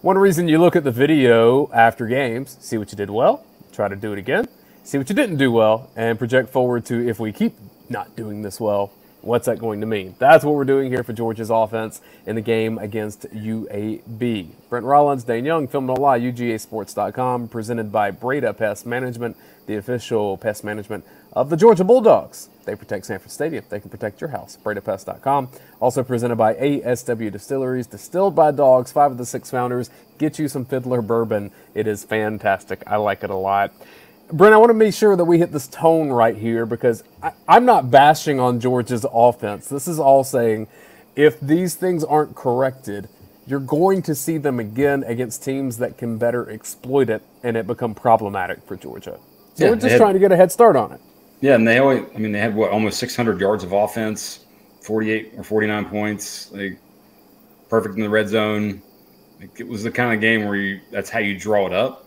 One reason you look at the video after games, see what you did well, try to do it again, see what you didn't do well, and project forward to if we keep not doing this well, what's that going to mean? That's what we're doing here for Georgia's offense in the game against UAB. Brent Rollins, Dayne Young, Film No Lie, UGAsports.com, presented by Breda Pest Management, the official pest management of the Georgia Bulldogs. They protect Sanford Stadium. They can protect your house. BredaPest.com. Also presented by ASW Distilleries, distilled by dogs, 5 of the 6 founders. Get you some Fiddler bourbon. It is fantastic. I like it a lot. Brent, I want to make sure that we hit this tone right here because I'm not bashing on Georgia's offense. This is all saying if these things aren't corrected, you're going to see them again against teams that can better exploit it and it become problematic for Georgia. So we're just trying to get a head start on it. Yeah, and they had almost 600 yards of offense, 48 or 49 points, like perfect in the red zone. Like, it was the kind of game where that's how you draw it up.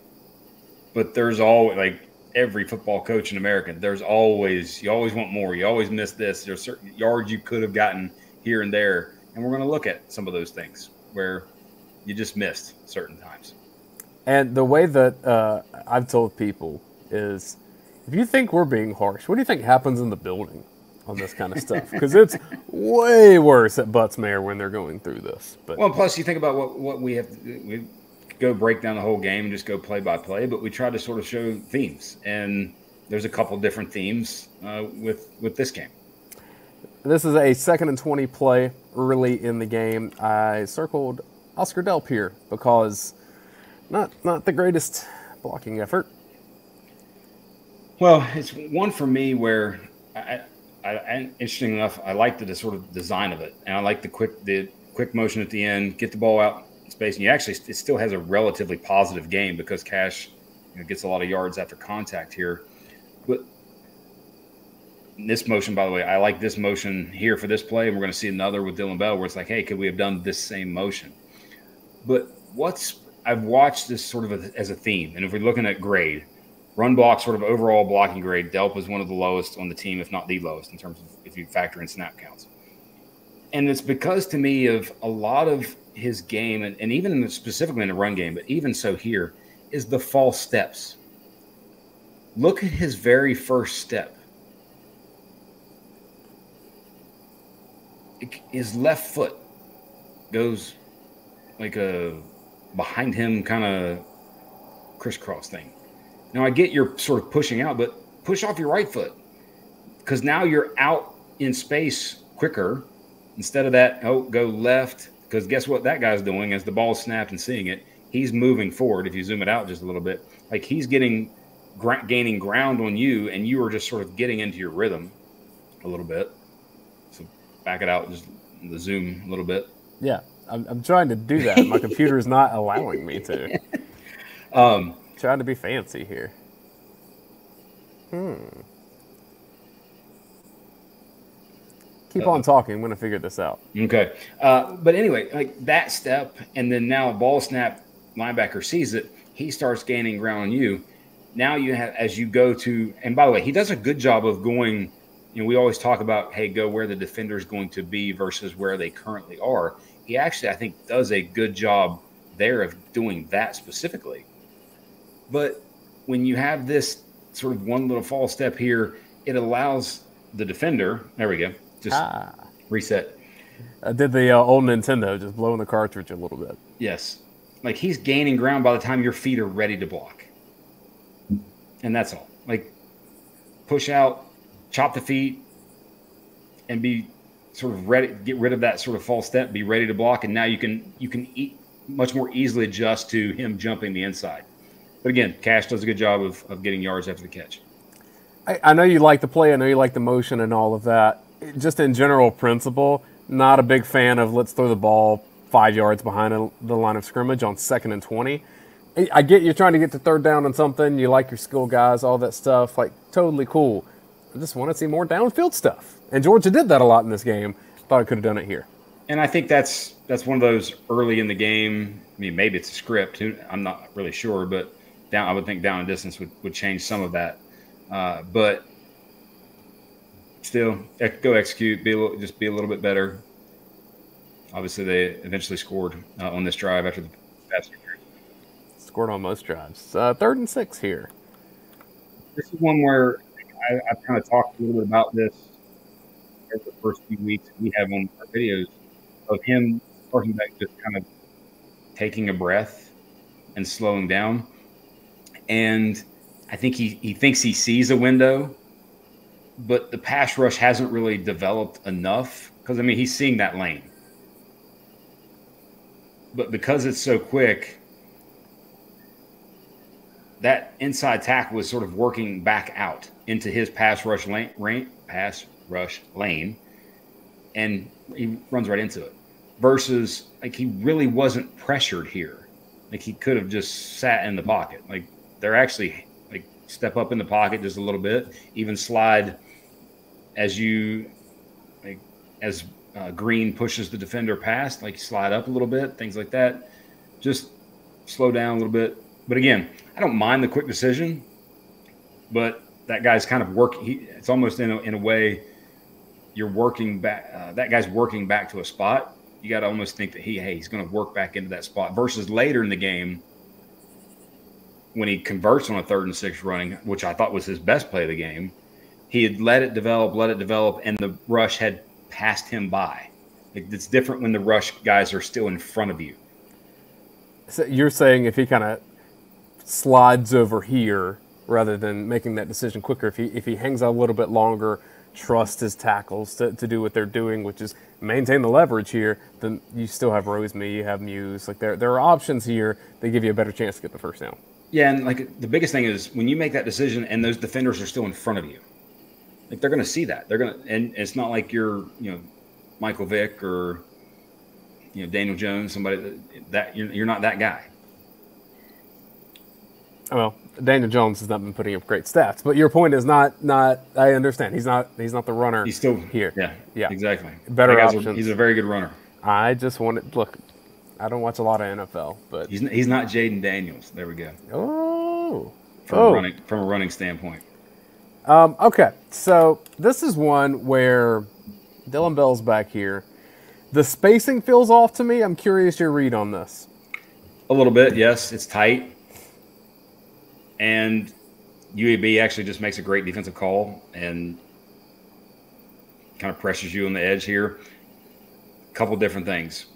But there's always, like every football coach in America, you always want more. You always miss this. There's certain yards you could have gotten here and there. And we're going to look at some of those things where you just missed certain times. And the way that I've told people is, if you think we're being harsh, what do you think happens in the building on this kind of stuff? Because it's way worse at Butts-Mehre when they're going through this. But well, plus you think about what we have to do. We go break down the whole game and just go play by play, but we try to sort of show themes. And there's a couple different themes with this game. This is a 2nd and 20 play early in the game. I circled Oscar Delp here because not the greatest blocking effort. Well, it's one for me where, interesting enough, I like the sort of design of it, and I like the quick motion at the end, get the ball out in space, and it still has a relatively positive game because Cash gets a lot of yards after contact here. But this motion, by the way, I like this motion here for this play, and we're going to see another with Dylan Bell where it's like, hey, could we have done this same motion? But I've watched this sort of as a theme, and if we're looking at grade, run block, sort of overall blocking grade, Delp is one of the lowest on the team, if not the lowest, in terms of if you factor in snap counts. And it's because, to me, of a lot of his game, and even specifically in the run game, but even so here, is the false steps. Look at his very first step. His left foot goes like a behind him kind of crisscross thing. Now, I get you're sort of pushing out, but push off your right foot because now you're out in space quicker. Instead of that, go left, because guess what that guy's doing as the ball's snapped and seeing it? He's moving forward. If you zoom it out just a little bit, like he's gaining ground on you, and you are just sort of getting into your rhythm a little bit. So back it out, just the zoom a little bit. Yeah, I'm trying to do that. My computer is not allowing me to. Trying to be fancy here. Keep on talking. I'm going to figure this out. Okay. But anyway, like that step, and then now ball snap, linebacker sees it. He starts gaining ground on you. Now you have, as you go to, and by the way, he does a good job of going, we always talk about, hey, go where the defender is going to be versus where they currently are. He actually, I think, does a good job there of doing that specifically. But when you have this sort of one little false step here, it allows the defender, there we go, just reset. I did the old Nintendo, just blowing the cartridge a little bit. Yes. Like he's gaining ground by the time your feet are ready to block. And that's all. Like push out, chop the feet, and be sort of ready, get rid of that sort of false step, be ready to block, and now you can much more easily adjust to him jumping the inside. But again, Cash does a good job of getting yards after the catch. I know you like the play. I know you like the motion and all of that. Just in general principle, not a big fan of let's throw the ball 5 yards behind the line of scrimmage on 2nd and 20. I get you're trying to get to 3rd down on something. You like your skill guys, all that stuff. Like, totally cool. I just want to see more downfield stuff. And Georgia did that a lot in this game. Thought I could have done it here. And I think that's one of those early in the game. I mean, maybe it's a script. I'm not really sure, but I would think down and distance would change some of that. But still, go execute, be a little bit better. Obviously, they eventually scored on this drive after the pass interference. Scored on most drives. 3rd and 6 here. This is one where I've kind of talked a little bit about this over the first few weeks we have on our videos of him starting back, just kind of taking a breath and slowing down. And I think he thinks he sees a window, but the pass rush hasn't really developed enough because, I mean, he's seeing that lane. But because it's so quick, that inside tackle was sort of working back out into his pass rush lane, and he runs right into it. Versus, like, he really wasn't pressured here. Like, he could have just sat in the pocket. Like, they're actually, like, step up in the pocket just a little bit, even slide as Green pushes the defender past, like, slide up a little bit, things like that. Just slow down a little bit. But again, I don't mind the quick decision, but that guy's kind of working. It's almost in a way you're working back. That guy's working back to a spot. You got to almost think that he's going to work back into that spot. Versus later in the game, when he converts on a 3rd and 6 running, which I thought was his best play of the game, he had let it develop, and the rush had passed him by. It's different when the rush guys are still in front of you. So you're saying if he kind of slides over here rather than making that decision quicker, if he hangs out a little bit longer, trust his tackles to do what they're doing, which is maintain the leverage here, then you still have Rosemead, you have Muse. Like, there are options here that give you a better chance to get the first down. Yeah, and like the biggest thing is when you make that decision and those defenders are still in front of you, like, they're going to see that. They're going to, and it's not like you're, Michael Vick or, Daniel Jones, somebody that you're not that guy. Well, Daniel Jones has not been putting up great stats, but your point is not. I understand he's not the runner. He's still here. Yeah, exactly. Better options. He's a very good runner. I just wanted look. I don't watch a lot of NFL, but he's not Jaden Daniels. There we go. From a running standpoint. Okay, so this is one where Dylan Bell's back here. The spacing feels off to me. I'm curious your read on this. A little bit, yes. It's tight. And UAB actually just makes a great defensive call and kind of pressures you on the edge here. A couple different things.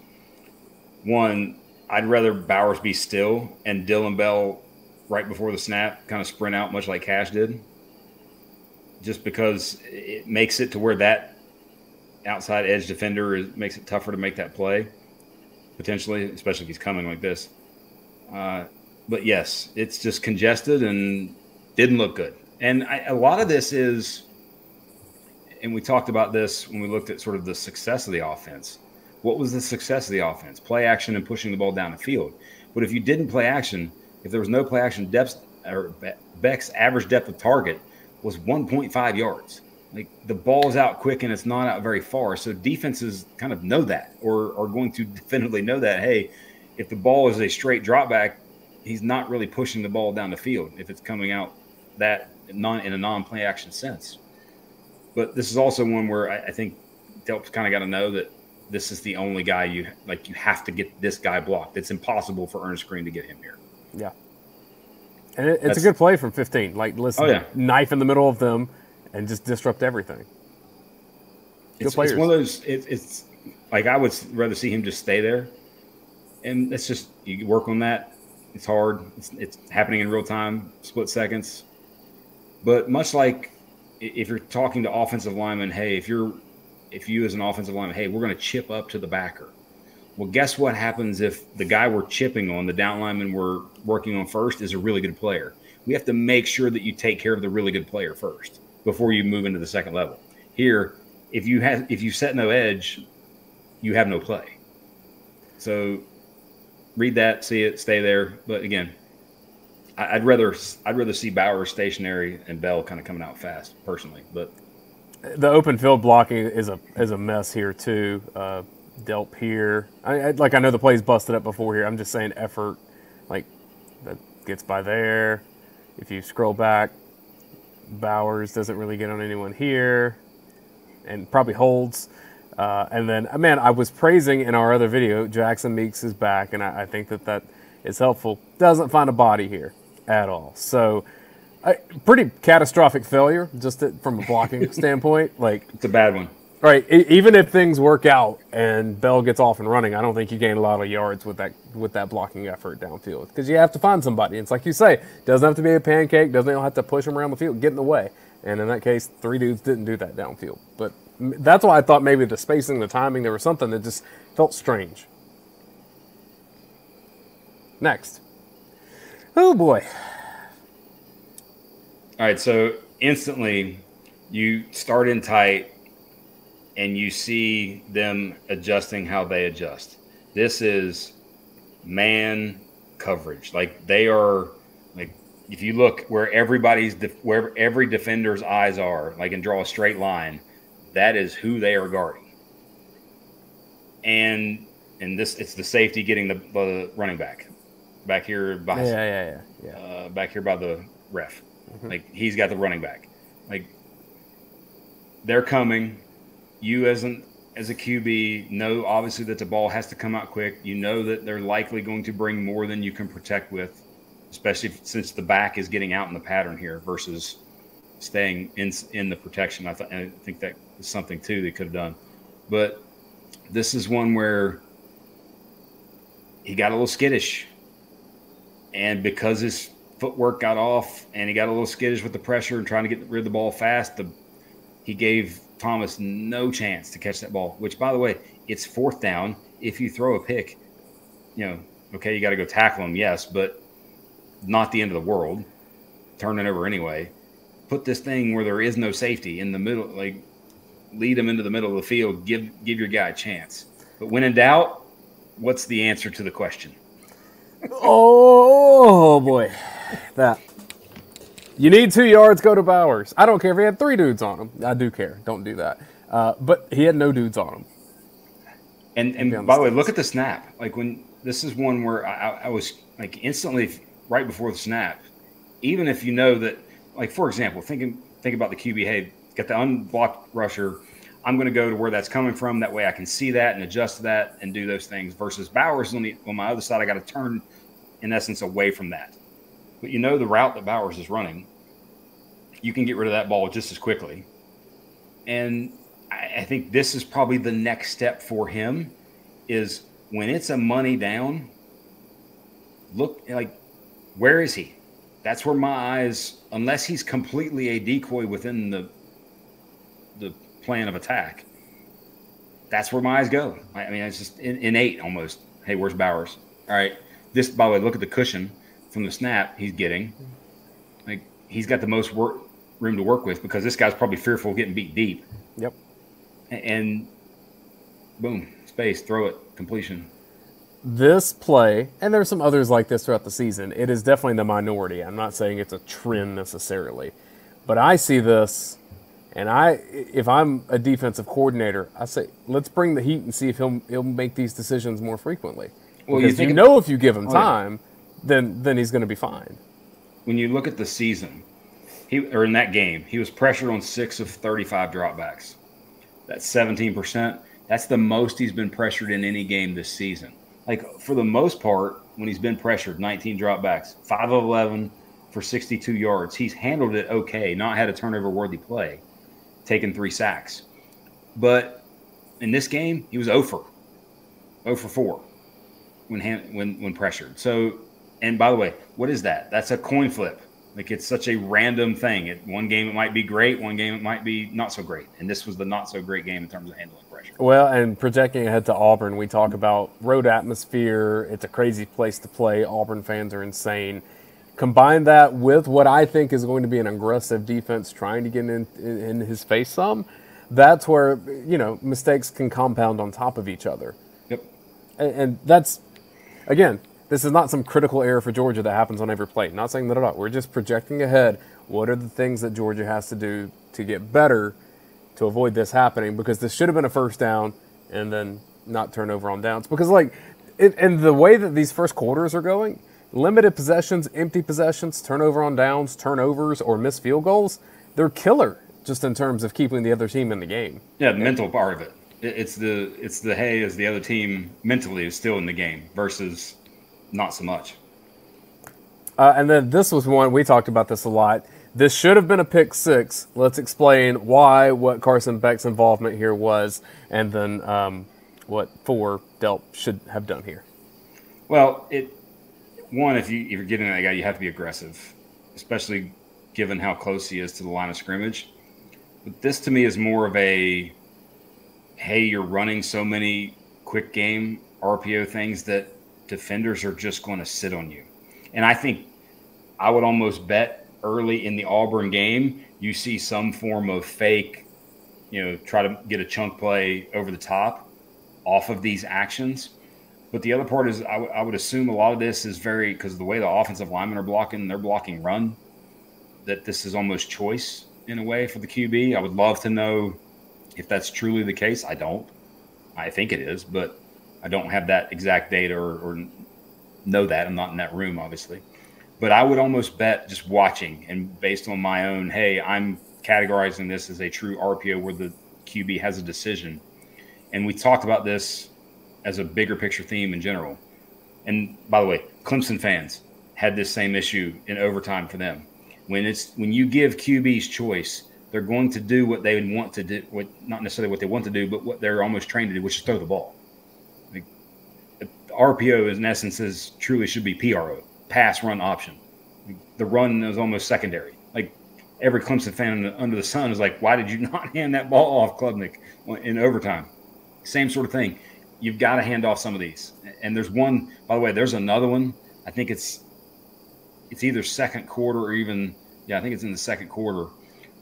One, I'd rather Bowers be still and Dylan Bell right before the snap kind of sprint out much like Cash did, just because it makes it to where that outside edge defender makes it tougher to make that play, potentially, especially if he's coming like this. But yes, it's just congested and didn't look good. And a lot of this is, and we talked about this when we looked at sort of the success of the offense. What was the success of the offense? Play action and pushing the ball down the field. But if you didn't play action, if there was no play action depth, or Beck's average depth of target was 1.5 yards. Like, the ball is out quick and it's not out very far. So defenses kind of know that, or are going to definitively know that, hey, if the ball is a straight drop back, he's not really pushing the ball down the field if it's coming out that in a non-play action sense. But this is also one where I think Delp's kind of got to know that this is the only guy you have to get this guy blocked. It's impossible for Ernest Green to get him here. Yeah. And it's a good play from 15. Like, listen, knife in the middle of them and just disrupt everything. It's one of those, it's like, I would rather see him just stay there. And that's just, you work on that. It's hard. It's happening in real time, split seconds. But much like if you're talking to offensive linemen, hey, if you as an offensive lineman, hey, we're going to chip up to the backer. Well, guess what happens if the guy we're chipping on, the down lineman we're working on first, is a really good player? We have to make sure that you take care of the really good player first before you move into the second level. Here, if you set no edge, you have no play. So read that, see it, stay there. But again, I'd rather see Bowers stationary and Bell kind of coming out fast, personally. But the open field blocking is a mess here too. Delp here. I know the play's busted up before here. I'm just saying effort, like, that gets by there. If you scroll back, Bowers doesn't really get on anyone here, and probably holds. And then, man, I was praising in our other video, Jackson Meeks is back, and I think that is helpful. Doesn't find a body here at all. So, pretty catastrophic failure, just from a blocking standpoint. Like, it's a bad one. Right. Even if things work out and Bell gets off and running, I don't think you gain a lot of yards with that blocking effort downfield, because you have to find somebody. It's like you say, doesn't have to be a pancake, doesn't have to push them around the field, get in the way. And in that case, 3 dudes didn't do that downfield. But that's why I thought maybe the spacing, the timing, there was something that just felt strange. Next. Oh, boy. All right, so instantly you start in tight, and you see them adjusting how they adjust. This is man coverage. Like, they are, like, if you look where where every defender's eyes are, like, and draw a straight line, that is who they are guarding. And it's the safety getting the running back here by back here by the ref. Mm-hmm. Like, he's got the running back. Like, they're coming. You as a QB know obviously that the ball has to come out quick. You know that they're likely going to bring more than you can protect with, especially since the back is getting out in the pattern here versus staying in the protection. I think that is something too they could have done. But this is one where he got a little skittish, and because his footwork got off and he got a little skittish with the pressure and trying to get rid of the ball fast, he gave Thomas no chance to catch that ball, which, by the way, it's 4th down. If you throw a pick, okay, you got to go tackle him, yes, but not the end of the world. Turn it over anyway. Put this thing where there is no safety in the middle, like, lead him into the middle of the field, give your guy a chance. But when in doubt, what's the answer to the question? Oh, boy. That. You need 2 yards, go to Bowers. I don't care if he had 3 dudes on him. I do care. Don't do that. But he had no dudes on him. And by the way, look at the snap. Like, when this is one where I was, like, instantly right before the snap, even if you know that, like, for example, think about the QB, hey, got the unblocked rusher. I'm going to go to where that's coming from. That way I can see that and adjust to that and do those things. Versus Bowers on my other side, I got to turn, in essence, away from that. But you know the route that Bowers is running, you can get rid of that ball just as quickly. And I think this is probably the next step for him, is when it's a money down, look, like, where is he? That's where my eyes, unless he's completely a decoy within the plan of attack, that's where my eyes go. I mean, it's just innate almost. Hey, where's Bowers? All right. This, by the way, look at the cushion from the snap he's getting. Like, he's got the most room to work with, because this guy's probably fearful of getting beat deep. Yep. And boom, space, throw it, completion. This play, and there's some others like this throughout the season, it is definitely the minority. I'm not saying it's a trend necessarily, but I see this, and if I'm a defensive coordinator, I say, let's bring the heat and see if he'll make these decisions more frequently. Well, because if you give him time, then he's going to be fine. When you look at the season, in that game, he was pressured on 6 of 35 dropbacks. That's 17%. That's the most he's been pressured in any game this season. Like, for the most part, when he's been pressured, 19 dropbacks, 5 of 11 for 62 yards. He's handled it okay, not had a turnover-worthy play, taken 3 sacks. But in this game, he was 0 for 4 when pressured. So, and by the way, what is that? That's a coin flip. Like, it's such a random thing. One game it might be great, one game it might be not so great. And this was the not so great game in terms of handling pressure. Well, and projecting ahead to Auburn, we talk about road atmosphere. It's a crazy place to play. Auburn fans are insane. Combine that with what I think is going to be an aggressive defense trying to get in his face some. That's where, mistakes can compound on top of each other. Yep. And that's, again, this is not some critical error for Georgia that happens on every play. Not saying that at all. We're just projecting ahead. What are the things that Georgia has to do to get better to avoid this happening? Because this should have been a first down and then not turnover on downs. Because, and the way that these first quarters are going, limited possessions, empty possessions, turnover on downs, turnovers, or missed field goals, they're killer just in terms of keeping the other team in the game. Yeah, the mental part of it. It's the hey, as the other team mentally is still in the game versus not so much. And then this was one, we talked about this a lot. This should have been a pick six. Let's explain why, what Carson Beck's involvement here was, and then what Delp should have done here. Well, if you're getting that guy, you have to be aggressive, especially given how close he is to the line of scrimmage. But this to me is more of a, hey, you're running so many quick game RPO things that defenders are just going to sit on you. And I think I would almost bet early in the Auburn game, you see some form of fake, try to get a chunk play over the top off of these actions. But the other part is I would assume a lot of this is because of the way the offensive linemen are blocking, they're blocking run, that this is almost choice in a way for the QB. I would love to know if that's truly the case. I don't. I think it is, but I don't have that exact data or know that. I'm not in that room, obviously. But I would almost bet, just watching and based on my own, hey, I'm categorizing this as a true RPO where the QB has a decision. And we talked about this as a bigger picture theme in general. And by the way, Clemson fans had this same issue in overtime for them. When you give QBs choice, they're going to do what they would want to do, not necessarily what they want to do, but what they're almost trained to do, which is throw the ball. RPO, in essence, truly should be PRO, pass run option. The run is almost secondary. Like every Clemson fan under the sun is like, why did you not hand that ball off Klubnik in overtime? Same sort of thing. You've got to hand off some of these. And there's one, by the way, there's another one. I think it's either second quarter or even, I think it's in the second quarter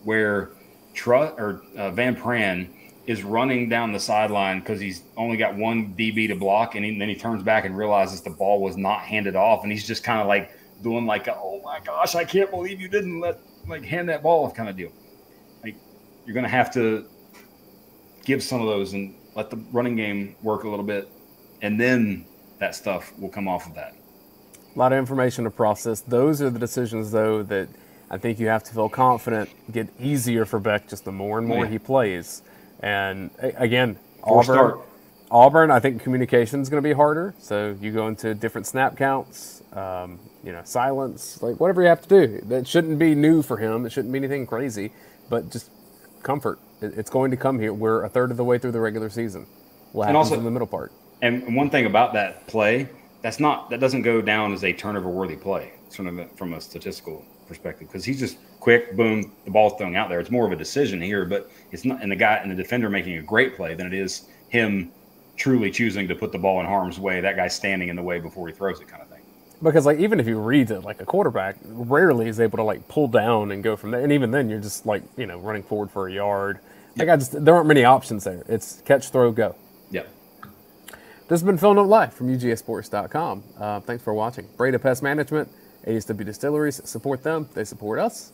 where Van Pran is running down the sideline because he's only got one DB to block, and then he turns back and realizes the ball was not handed off, and he's just kind of like doing like, oh my gosh, I can't believe you didn't hand that ball off kind of deal. Like you're going to have to give some of those and let the running game work a little bit, and then that stuff will come off of that. A lot of information to process. Those are the decisions, though, that I think you have to feel confident get easier for Beck just the more and more he plays. And again, Auburn, I think communication is going to be harder. So you go into different snap counts, silence, like whatever you have to do. That shouldn't be new for him. It shouldn't be anything crazy, but just comfort. It's going to come here. We're a third of the way through the regular season. What happens in the middle part? And one thing about that play, that doesn't go down as a turnover-worthy play from a statistical perspective, because he's just quick, boom, the ball's thrown out there. It's more of a decision here, but it's not, and the defender making a great play than it is him truly choosing to put the ball in harm's way, that guy standing in the way before he throws it kind of thing. Because even if he reads it, like a quarterback rarely is able to pull down and go from there. And even then you're just running forward for a yard. There aren't many options there. It's catch, throw, go. Yep. This has been Filling Up Live from UGAsports.com. Thanks for watching. Breda Pest Management, ASW Distilleries, support them. They support us.